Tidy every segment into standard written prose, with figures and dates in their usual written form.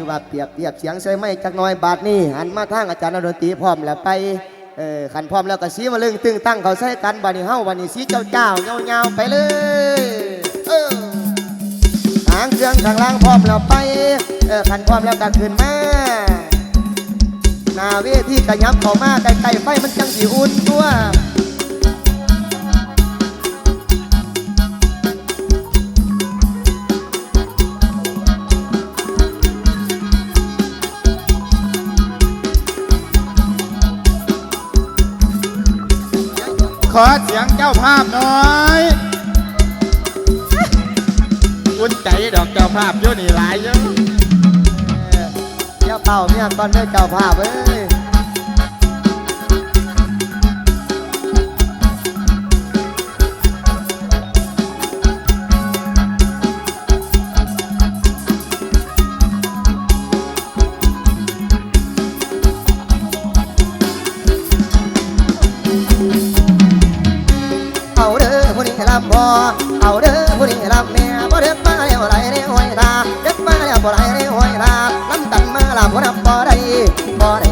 ว่าเปรียบเสียงใส่ไม่จักน้อยบาทนี่หันมาทางอาจารย์ดนตรีพร้อมแล้วไปขันพร้อมแล้วก็สีมาลึงตึงตั้งเขาใส่กันบัดนี้เฮ้าบัดนี้สีเจ้าเงาไปเลยหางเครื่องข้างล่างพร้อมแล้วไปขันพร้อมแล้วก็ขึ้นมาหน้าเวทีกระยับเข้ามาไกลๆไฟมันจังสีอุ่นตัวขอเสียงเจ้าภาพหน่อยอุ่นใจดอกเจ้าภาพอยู่นี่หลายเยอะเจ้าเป่าเมียก่อนเด้อเจ้าภาพเอาเด้อผู้นี้ลำพอเอาเด้อผู้นี้ลำแม่บ่เด็ดมาแล้วไรเรียวห้อยตาเด็ดมาแล้วบ่ไรเรียวห้อยตาลำตันมาลำบ่นับบ่ได้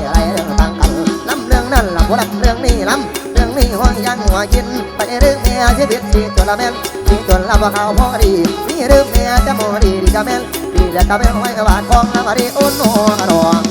อะไรเรื่องต่างกันลำเรื่องนั้นลำบ่นับเรื่องนี้ลำเรื่องนี้ห้อยยังหัวกินไปเรื่องแม่ชีวิตสีจนละแม่นสีจนละบ่เขาพอดีมีเรื่องแม่จะโมดีกะแม่นดีแล้วกะแม่นห้อยกะบาดของละมาดีอุ่นโหกระดอง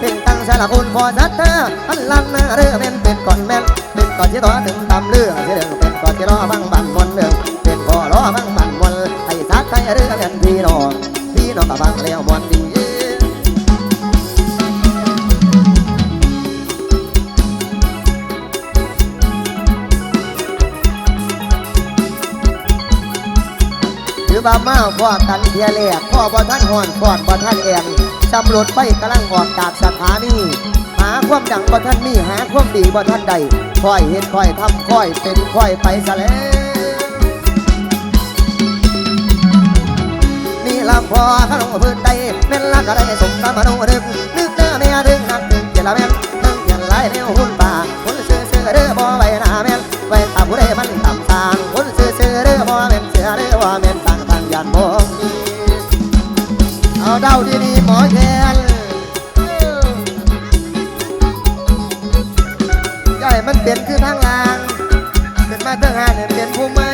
เป็นตังสารคุณพอชัดเธออันลำหน้าเรือแม่นเป็นก่อนแม่นเป็นก่อนที่ต่อถึงตำเรือที่เดิมเป็นก่อนที่รอบังบันวนเดิมเป็นก่อรอบังบันวนไอ้ซักไอ้เรือแม่นพี่น้องก็บังเลี้ยวมวนดีถือว่ามาพ่อกันเทียแรกพ่อบ่ท่านห่อนพ่อบ่ท่านแอนตำรวจไปกำลังออกจากสถานีหาความดังบ่ท่านมีหาความดีบ่ท่านใดค่อยเห็นค่อยทำค่อยเป็นค่อยไปซะแล้วนี่ลำพอขนมพื้นใดแม่นลักอะไรสมตามโนดึกนึกเด้อแม่ดึงนักดึงเจริญแม่นดึงเจริญไหลแนวหุ่นป่าคนซื้อเด้อบ่ไว้หน้าแม่นไว้ตาผู้ใดมันต่ำตางคนซื้อเด้อบ่แม่นเสือเด้อบ่แม่นต่างยันบ่มีเอาเดาดีๆหมอแคนย่อยมันเปลี่ยนคือทางลางเป็นมาตั้งหาเนี่ยเปลี่ยนผู้ไม่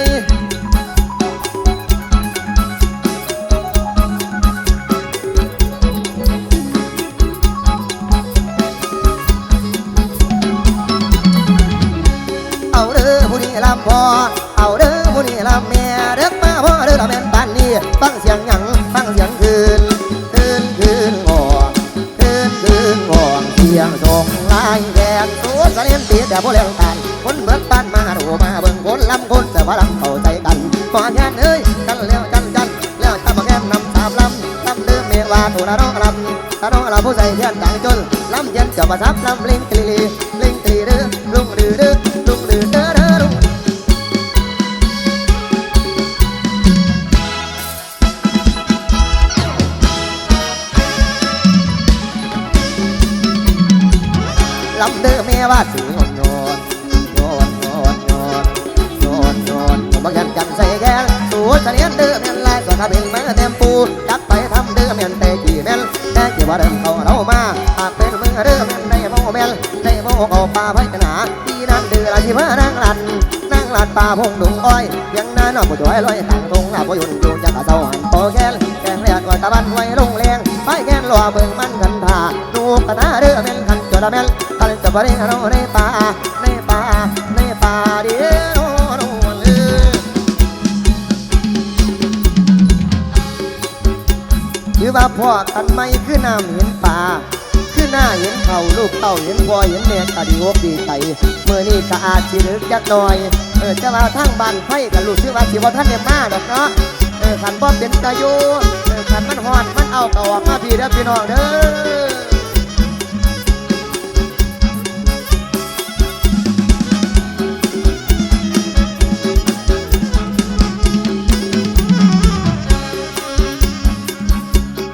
เอาเด้อผู้นี้ลำพอเอาเด้อผู้นี้ลำแม่เด็กมาพ่อเด้อเราเป็นปานนี้ฟังเสียงหยังฟังเสียงคืนงอเสียงส่งลายแดงตัวเสลียนตีแต่พวกเลี้ยงกันคนเบิดบ้านมาดูมาเบิ่งคนลำคนแต่ว่าลำเข้าใจกันก่อนแย่เอ้ยกันแล้วแล้วถ้ามาแก้มนำสามลำเดิมเมียว่าตัวน้องลำถ้าน้องลำผู้ใส่เทียนต่างจนลำเทียนจะมาซับลำลิงตีเด้อลุงดื้อเด้อลุงลำเด้อแม่ว่าสีโยนบางยันกันใส่แกนสูดเสลียนเด้อแม่นลายสกัดเป็นมาเต็มปูจักไปทำเด้อแม่นแต่กี่แม่นว่าเดิมเขาเรามาหากเป็นมือเด้อแม่นได้โมแม่นได้โมเอาป่าไผ่ขนาที่นั่นเดือละที่ว่านั่งหลัดป่าพงดุงอ้อยยังนั้นนอกผู้ช่วยลอยต่างตรงหน้าผู้ยุ่นอยู่จากกระเซ้าหันโปแกนแกงเลียดว่าตะบันไว้ลงแรงไปแกนลัวเบิ่งมันกันท่าดูกระนาเด้อแม่นขันจดแม่นขันจะบริหารในป่าเดียวถือว่าพ่อกันไม่คือน้ำเห็นป่าคือหน้าเห็นเขาลูกเต่าเห็นพ่อเห็นแม่ก็ดีอกดีใจเมื่อนี้ก็อาจสิลึกจักหน่อยจะมาทั้งบ้านไฟกับลูกชื่อว่าสิบ่ท่านเนี่ยมาดอกเนาะขันบ่เป็นตาโยขันมันหอนมันเอากระออกมาพี่เด้อพี่น้องเด้อ เ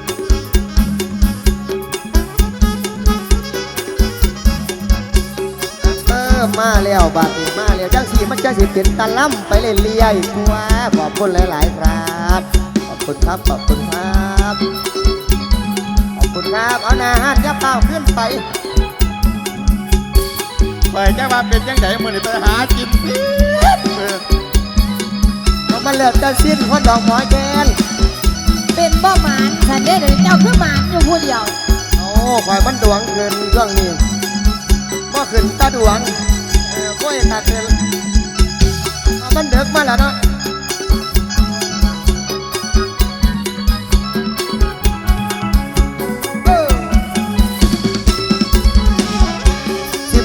มาแล้วบาดนี้มาแล้วจังสีมันจะสิเป็นตะล่ำไปเรื่อยๆตัวขอบคุณหลายๆครับขอบคุณครับขอบคุณครับขอบคุณครับเอาหน้าฮัดยับเป้าขึ้นไป ไปจังว่าเป็นจังไดมื้อนี้ไปหากินสิเออ เอามาเลิกจะสิ้นคนดอกหมอแกน เป็นบ่หมานฉันได้เดี๋ยวเจ้าคือหมานอยู่ผู้เดียว โอ้ข่อยมันดวงเกินเรื่องนี้บ่ขึ้นตาดวงค่อยตัดเกินมันเดือกมาแล้วเนาะ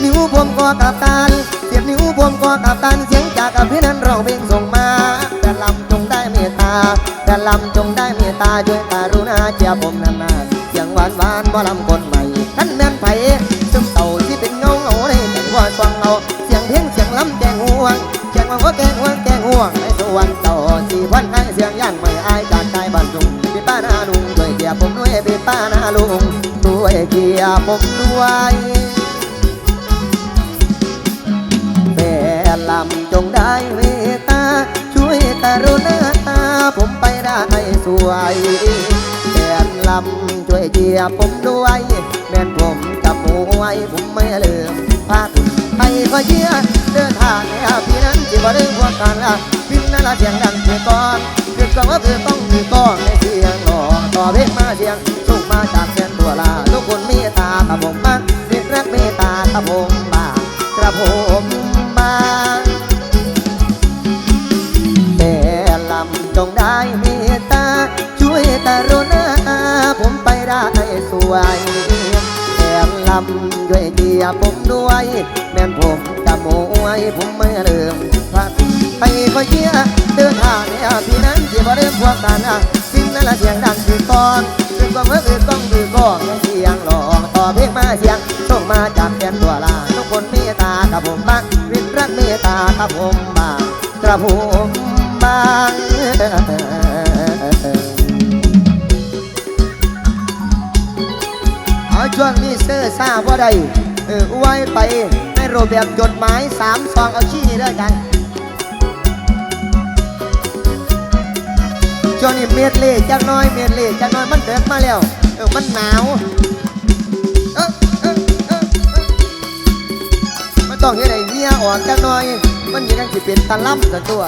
นิ้วผมก็กับตันเสียบนิ้วผมก็กับตันเสียงจากกับพี่นั้นร้องเพลงส่งมาแต่ลำจงได้เมตตาแต่ลำจงได้เมตตาช่วยการุณาเจียผมนานๆเสียงหวานหวานบ่ลำคนใหม่ท่านแม่นไผ่ซึมเต่าที่เป็นเงาเงาในแต่ว่าสว่างเราเสียงเพลงเสียงลำแกงห่วงแกงว่าแกงห่วงแกงห่วงในสวรรค์เต่าสี่พันให้เสียงย่างไม่อายจากใจบ้านดุงเป็นป้านาลุงด้วยเกียผมด้วยเป็นป้านาลุงด้วยเกียผมด้วยแม่ลำจงได้เมตตาช่วยกรุณาผมไปได้สวยแม่ลำช่วยเจียผมด้วยแม่นผมจับมวยผมไม่ลืมพาคุณไปก็เยี่ยเดินทางเนี่ยพี่นั้นที่บ่ลืมพวกกันละพิมพ์นั่นละเสียงดังคือก่อนคือก่อนว่าคือต้องคือก้อนในเสียงหล่อต่อเพลงมาเสียงส่งมาจากแฟนตัวลาทุกคนเมตตากับผมบ้างเด็กรักเมตตากับผมบ้างกระผมบ้างแต่ลำจงได้เมตตาช่วยกรุณาผมไปได้สวยแต่ลำช่วยเจียผมด้วยแม่นผมจะโมยผมไม่ลืมพระไปก็เยี่ยเดินทางเนี่ยพี่นั้นที่บ่ลืมพวกกันสิ่งนั้นละเสียงดังคือก่อนคือก่อนเมื่อคือกล้องคือก้องเสียงหลอกต่อเพลงมาเสียงส่งมาจากแฟนตัวลาทุกคนเมตตากับผมบ้างริบรักเมตตากับผมบ้างกระผมบ้างเอาช่วงนี้เสื้อซาบ่ได้ไว้ไปในรูปแบบจดหมาย3 ซองเอาชี้นี่ด้วยกันช่วงนี้เมียดเล่จักน้อยเมียดเล่จักน้อยมันเดินมาแล้วมันหนาวมันต้องยังไงเมียอ่อนจักน้อยมันยังสิเป็นตะล่ำสักตัว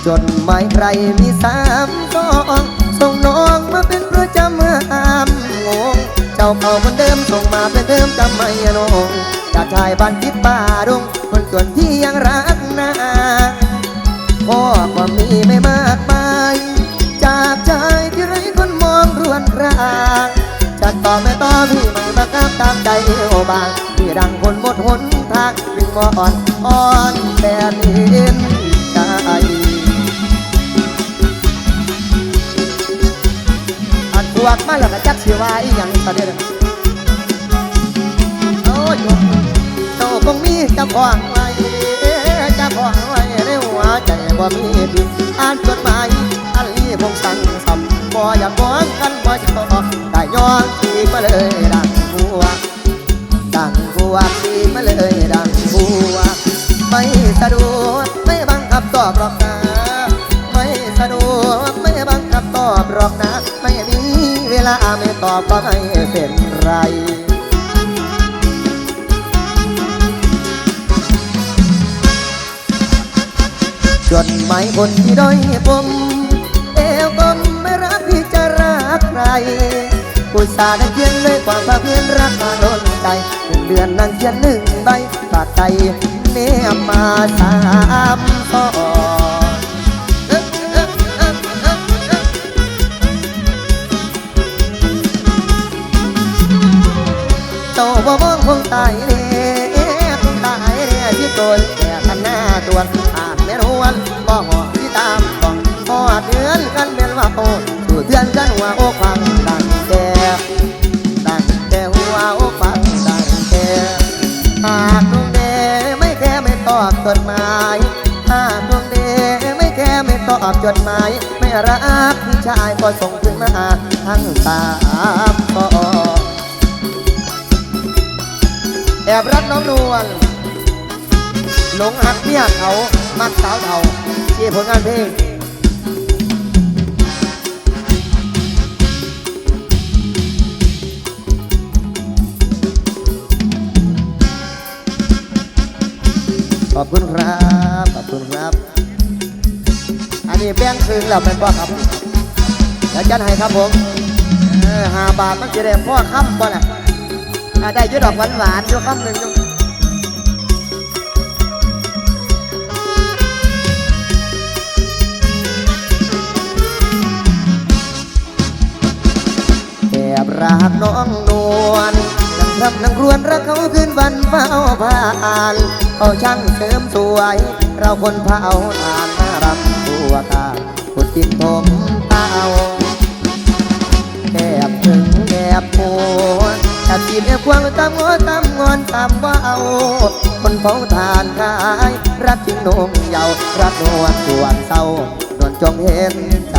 จดหมายใครมี3 ซองส่งน้องมาเป็นประจำเมื่ออามงงเจ้าเขาคนเดิมส่งมาเป็นเดิมจำไม่น้องจากชายบ้านทิศป่าดงคนส่วนที่ยังรักนาพ่อก็มีไม่มากมายจากชายที่ไร้คนมองรวนรางจะต่อไม่ต่อพี่ไม่บังคับตามใจโอบางพี่ดังคนหมดหนทางวิ่งมออ่อนแต่เห็นใจบวกมาแล้วก็จักสิว่าอีหยังตอนนี้โอ้ยโตคงมีเจ้าของไว้เจ้าของไว้ในหัวใจบ่มีผิดอ่านจดหมายอันนี้คงสั่งสับบ่อยากบอกกันบ่ชอบได้ย้อนสีมาเลยดังหัวสีมาเลยดังหัวไม่สะดวกไม่บังคับตอบหรอกนะไม่สะดวกไม่บังคับตอบหรอกนะไม่มีเวลาไม่ตอบก็ไม่เป็นไรจดหมายคนที่ด้อยผมเอวกลมไม่รักที่จะรักใครอุตส่าห์ได้เขียนเลยความภาคเพียนรักมาล้นใจเป็นเดือนนั่งเขียน1 ใบฝากใจเนียมา3 ซองโตบ่มองคงตายเนี่ยคงตายเนี่ยที่ตนแก่ขันหน้าตัวอ่านแม่นวนบ่หอที่ตามต้องพอเดือนกันเป็นว่าโตสู่เดือนกันหัวอกฟังดังแก่หัวอกฟังดังแก่หากดวงเดไม่แค่ไม่ตอบจดหมายหากดวงเดไม่แค่ไม่ตอบจดหมายไม่รักพี่ชายก็ส่งถึง หน้าทั้งสามก็แอบรักน้องนวลหลงหักเมียเขามักสาวเทาที่ผลงานเพลงขอบคุณครับขอบคุณครับอันนี้แบ่งครึ่งแล้วเป็นพ่อครับเดี๋ยวจัดให้ครับผม5 บาทมันจะได้พ่อคำบ่น่ะได้ยืดดอกหวานๆอยู่คำหนึ่งอยู่แอบรักน้องนวลนั่งทำนั่งรวนรักเขาคืนวันเฝ้าผ่านเขาช่างเสริมสวยเราคนเผาทานน่ารำตัวกาขุดดินถมเต้าแอบถึงแอบโผล่จับจีบแอบควงตามงอตามงอนตามว่าเอาคนเผาทานขายรักจริงนงเยารักนวลส่วนเศร้านวลจงเห็นใจ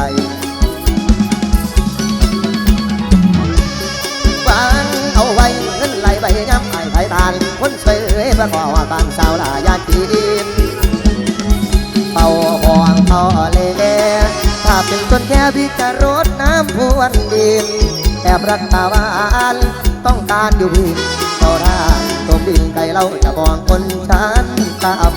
ฟังเอาไว้เงินไหลใบย้ำไอ้ไผ่ทานคนสวยประกอบบ้านสาวลายาจีนเป่าห่วงพ่อเล่ถ้าเป็นต้นแค่พิจารดน้ำพรวนดินแอบรักตาหวานต้องการอยู่พิมต่อทางตรงดินใจเราจะมองคนฉันตาม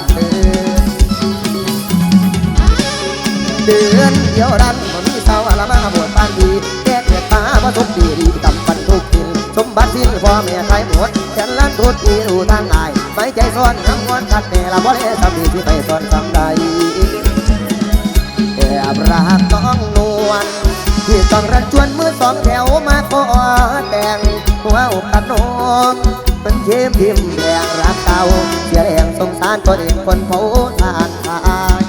เดือนเดียวดันคนมีสาวละมาบวชปานดีแก้เกิดตาว่าทุกปีดีกำปันทุกทินสมบัติสิ้นพ่อแม่ใครหมดแสนล้านทุกทีรู้ทางอายไม่ใจซ้อนน้ำงอนขัดแน่ละบ่ได้สามีที่ไปซ้อนซ้ำใดแอบรักต้องนวลที่ต้องรันจวนมือสองแถวมาขอแต่งหัวอกตัดน้องเป็นเชมพิมพ์แดงรักเก่าเสียแรงสงสารตัวเองคนเผาทานทาย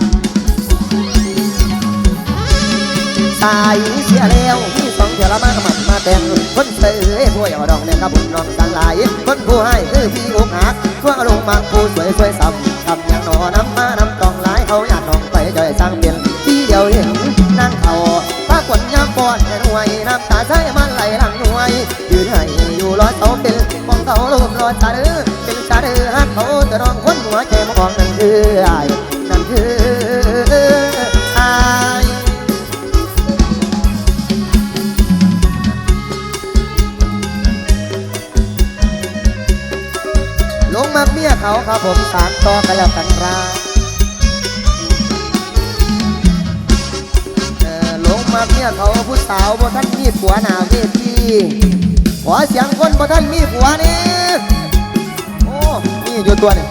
ตายเสียแล้วที่สองเถวละมาหมัดมาแต่งคนเสยผู้อย่าดองแดงกับบุญน้องสังหลายคนผู้ให้คือพี่อกหักทั่วลงมาผู้สวยสวยซ้ำทำอย่างหนอน้ำมาน้ำตองหลายเขาอยากน้องไปจ่อยสร้างเปลี่ยนที่เดียวเห็นนั่งเขาป้าขวัญยามปอดแห่หน่วยน้ำตาใช้มันไหลหลังหน่วยยืนให้อยู่ร้อยเสาเป็นมองเขาลูกรอยตาเด้อเป็นตาเด้อฮักเขาจะร้องคนหัวใจมองนั่นคืออายนั่นคืออายลงมาเมียเขาครับผมสารต่อกันแล้วกันครับลงมาเมียเขาผู้สาวบ่ท่านมีผัวหน้าเวทีขอเสียงคนบ่ท่านมีผัวนี่โอ้นี่อยู่ตัวนี่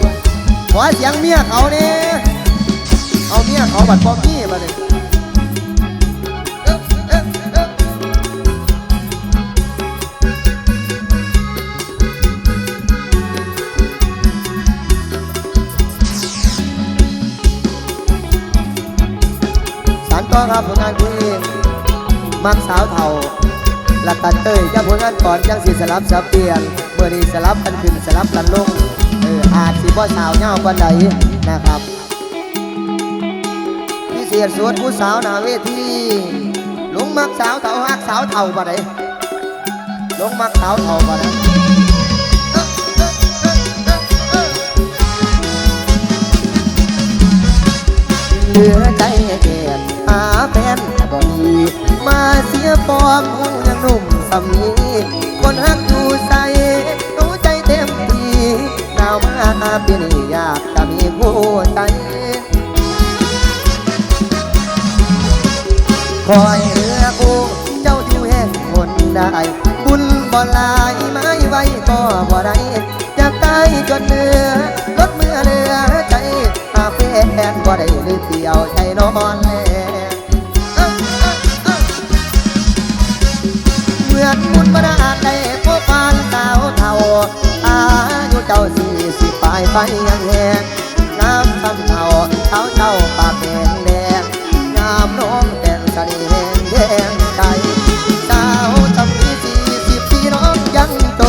ขอเสียงเมียเขานี่เอาเมียเขาบัดบ่มีมาเลยต่อครับผลงานเพลงมักสาวเทาหลักกันเต้ยจะผลงานก่อนยังสิสลับสับเปลี่ยนเมื่อนี้สลับกันขึ้นสลับกันลงอาจสิบ่สาวเงาปันใดนะครับพิเศษสุดผู้สาวหน้าเวทีลงมักสาวเทาฮักสาวเทาปันใดลงมักสาวเทาปันใดเหลือใจเก็บหาแฟนบ่มีมาเสียฟอมหูยังหนุ่มสามีคนฮักอยู่ใส่รู้ใจเต็มที่หนาวมาปีนี้อยากจะมีผู้ใจคอยเรือกูเจ้าอยู่แห่งคนได้บุญบ่ลายไม้ไว้ก็บ่ได้จากใต้จนเหนือลดเมื่อเหลือใจอาเฟนบ่ได้ลืมเดียวใจนอนแลเหมือนบุญบรรดาได้พบปานสาวเทาอายุเจ้า40ปลายไปยังแหงน้ำซ้ำเทาเท้าเจ้าปากแดงแดงงามน้องแดงชะนีแหงแดงใจสาวจำปี40ปีน้องยังโต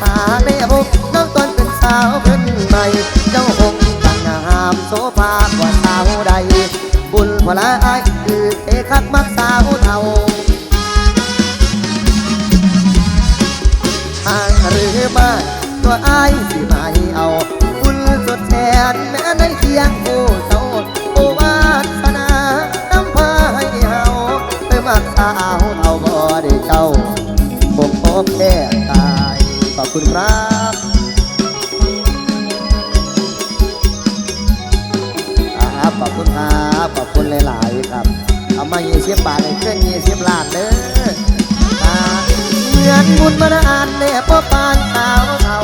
หาได้พบน้องตอนเป็นสาวเพิ่นใหม่เจ้าคงตั้งงามโซภากว่าสาวใดบุญพลายคือเทคักมักสาวเทา มาตัวอายสิมาเอาคุณสุดแสนแม้ในเคียงโอ้เจ้าโอวาสนาน้ำพาให้เฮาไปมักสาวเอาบ่ได้เจ้าบกพบแค่ตายขอบคุณครับขอบคุณครับขอบคุณหลายๆครับเอามา20 บาทเลยเครื่อง20 ล้านเด้อเหมือนบุญมานานเด้พ่อปานสาวเท่า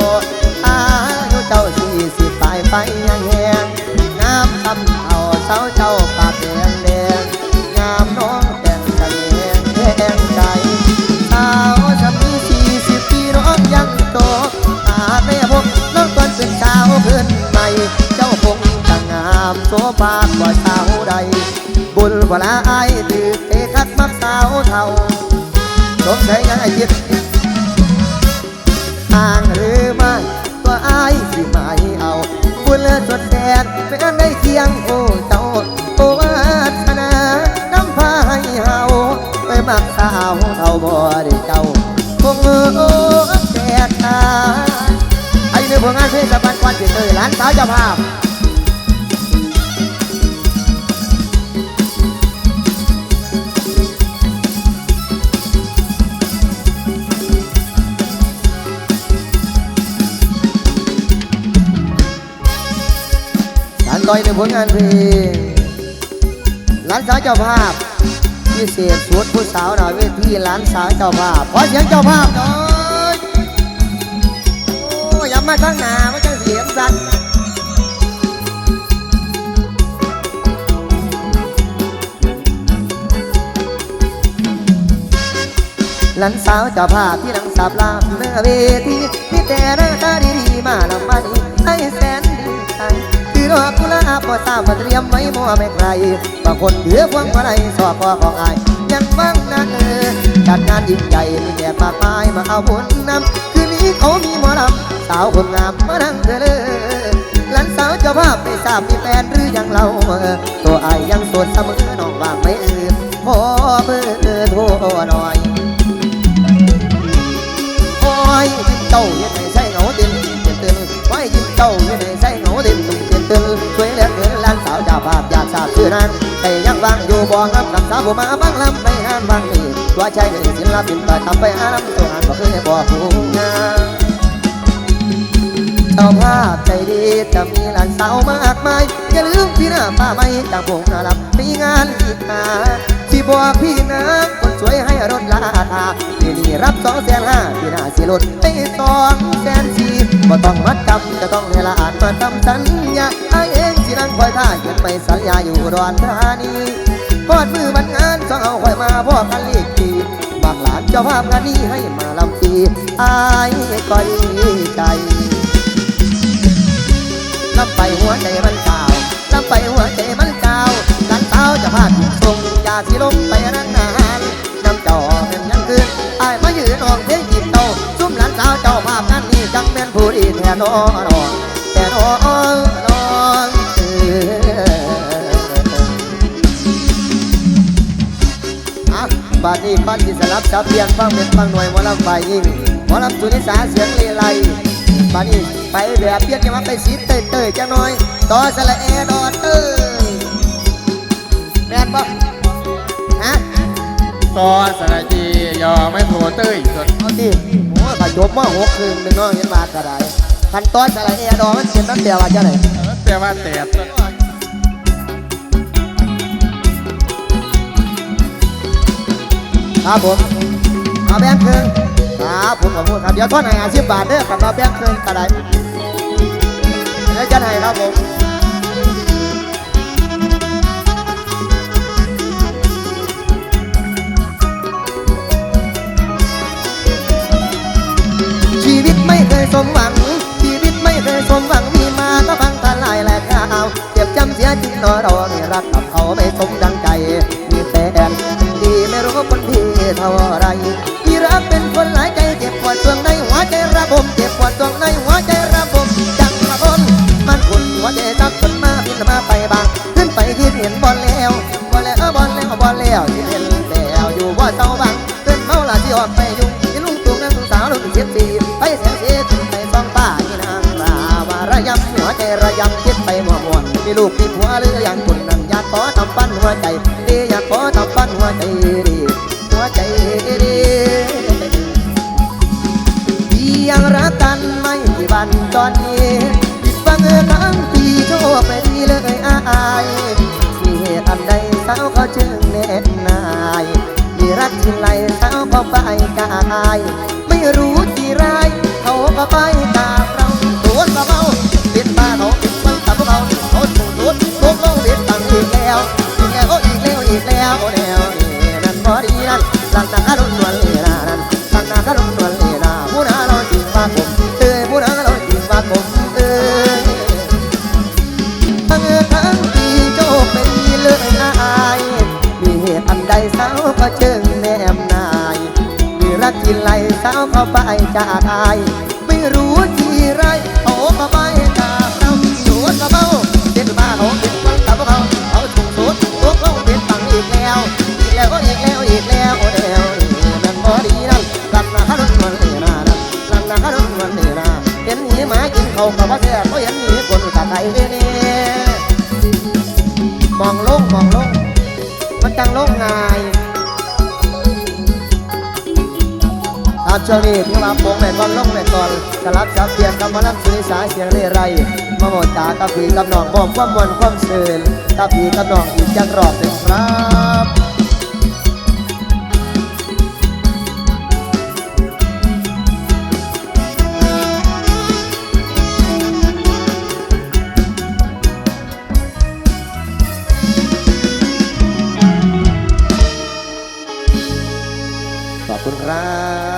อายุเจ้า40 ไปยังแหงงามทำเท่าสาวเจ้าปากแดงแดงงามน้องแต่งใจแดงใจสาวจะมี40 ปีน้องยังโตอาแม่พวกน้องก่อนเป็นสาวเพื่อนใหม่เจ้าคงงามโซฟากว่าสาวใดบุญกว่าละอายถือเตะคัดมักสาวเท่าสมใจง่ายคิดทางหรือไม่ตัวอายสิไม่เอาบุญสดแสนไม่อันได้เคียงโอ้เจ้าโอวาสนาน้ำพาให้เฮาไปมักสาวเท่าบ่ได้เจ้าคงแก่ตาไอ้เนื้อผลงานเพลงสะบัดควันเฉยๆร้านสาวเจ้าภาพต่อยในผลงานเพลงหลานสาวเจ้าภาพพิเศษสุดผู้สาวหน่อยเวทีหลานสาวเจ้าภาพขอเสียงเจ้าภาพหน่อยโอ้อย่ามาทั้งหนาไม่จังเสียงสั่นหลานสาวเจ้าภาพที่นั่งสับลาเมื่อเวทีมีแต่หน้าตาดีๆมาลำมันให้แสนดีใจดอกกุหลาบก็ทราบว่าเตรียมไว้มั่วไม่ใครบางคนเหลือพวงมาลัยสอบก็ของอายยังฟังนะจัดงานยิ่งใหญ่มีแขกมากมายมาเอาบุญนำคืนนี้เขามีหมอลำสาวคนงามมานั่งเธอเลยหลานสาวเจ้าภาพไม่ทราบมีแฟนหรือยังเราตัวอายยังโสดเสมอน้องว่างไม่ขอเบอร์โทรหน่อยโอ้ยยิ้มเจ้ายังไม่ใช่เหงาเต็มตื่นไว้ยิ้มเจ้ายังไม่ใช่เหงาเต็มสวยเหลือเกินหลานสาวเจ้าภาพอยากทราบชื่อนางแต่ยังว่างอยู่บ่ครับกับสาวผู้มาบังลำไปงานบางนี่ตัวชายหนึ่งศิลปินไปทำไปหาลำตัวงานก็เคยบอกผู้งานเจ้าภาพใจดีจะมีหลานสาวมากมายอย่าลืมพี่หน้าป้าไม่จากผมนะรับมีงานอีกนาที่บอกพี่นะคนสวยให้รถลาทาที่นี่รับ250,000พี่หน้าสิลดให้240,000บ่ต้องมัดจำจะต้องให้ละอ่านมาทำสัญญาไอ้เองสินั่งคอยท่าเขียนไปสัญญาอยู่อุดรธานีพอดมือบันงานต้องเอาคอยมาพ่อกันเลขทีบางหลานเจ้าภาพงานนี้ให้มาลำปีไอ้ก็ดีใจลำไปหัวใจมันเก่าลำไปหัวใจมันเก่าหลานสาวเจ้าภาพถูกส่งอยากสิลงไปนั่งนานน้ำเจ้าเป็นยังคืนไอ้มายืนห้องเพลงหยิบโตซุ่มหลานสาวเจ้าภาพนั้นนี่จังแม่นผู้ดีแทนน้องแต่น้องบัดนี้บ้านที่สลับจับเพียงฟังเป็นฟังหน่วยหมอลำไฟยิ่งหมอลำสุนิสาเสียงเลไลบัดนี้ไปแบบเพี้ยนจะมาไปสีเต้ยจังหน่อยต่อสละแอดอเต้ยแม่นปะฮะ ต่อสระจียอไม่โทรเต้ยจน เอาดิโอ้ขจบมา6 คืนหนึ่งน้องเห็นมาก็ได้คันต่อสละแอดอมันเป็นนั่นเดียวว่าจะไหน แต่ว่าแต่ต้น ครับผมเอาแบงค์คืนครับผมขอบคุณครับเดี๋ยวทอนให้50 บาทเด้อกับเราแบงค์คืนก็ได้แล้วจะให้ครับผมชีวิตไม่เคยสมหวังชีวิตไม่เคยสมหวังมีมาก็พังทลายแหลกข่าวเจ็บจำเสียจริงนอรอไม่รักกับเขาไม่สมดังใจมีแฟนดีไม่รู้คนที่เท่าไรที่รักเป็นคนหลายใจเจ็บปวดดวงในหัวใจระบมเจ็บปวดดวงในหัวใจระบมจังละคนมันขุ่นหัวใจทับขึ้นมาบินมาไปบางขึ้นไปที่เห็นบอลแล้วบอลแล้วบอลแล้วบอลแล้วที่เห็นแล้วอยู่ว่าเศร้าบางขึ้นเมาละที่ออกไปยุ่งที่ลุงตุงนั่งสาวลุง14ไปเสีย ใจระยำคิดไปมั่วๆมีลูกมีผัวหรืออย่างคุณนั้นอยากขอทำปั้นหัวใจดีอยากขอทำปั้นหัวใจดีหัวใจดียังรักกันไม่กี่วันตอนนี้ผิดบังเอิญทั้งปีโชคไม่ดีเลยอายมีเหตุอันใดสาวเขาจึงแน่นายมีรักที่ไรสาวก็ไปกายไม่รู้ที่ไรเขาก็ไปตามเราตัวเบาปิดตาเขาปิดฟังตาเบาเขาถูกทุกลงปิดตังอีกแล้วอีกแล้วอีกแล้วอีกแล้วโอ้แนวนี่นั่นพอดีนั่นลังนาคารุนวันเลยนะนั่นลังนาคารุนวันเลยนะผู้น่าเราจริงว่าผมผู้น่าเราจริงว่าผมทั้งทั้งปีโจกเป็นเลยอายมีเหตุอันใดสาวก็เชิงแนมนายมีรักที่ไรสาวก็ไปจากอายไม่รู้ที่ไรเขาก็ไปจากเราอยู่กับเขาเด็ดมาเขาเด็ดฟังกับเขาเขาถูกสุดทุกลงเป็นตังอีกแล้วอีกแล้วก็อีกแล้วอีกแล้วโอ้เดียวนั่นพอดีนั่นลังนาคารุนวันเลยนะนั่นลังนาคารุนวันเลยนะเห็นหนีหมากินเขากับว่าเสียก็เห็นหนีคนกับไทยเนี่ยมองลงมันจังลงง่ายครับช่วงนี้ที่มาโป่งแม่ก่อนลงแม่ก่อนกระลับจับเปลี่ยนกับมาลับสุริสาเสียงเร่ไรมาหมดจากกับผีกับน้องบ่มความมวลความเสื่นกับผีกับน้องอีกจังรอบหนึ่งครับขอบคุณครับ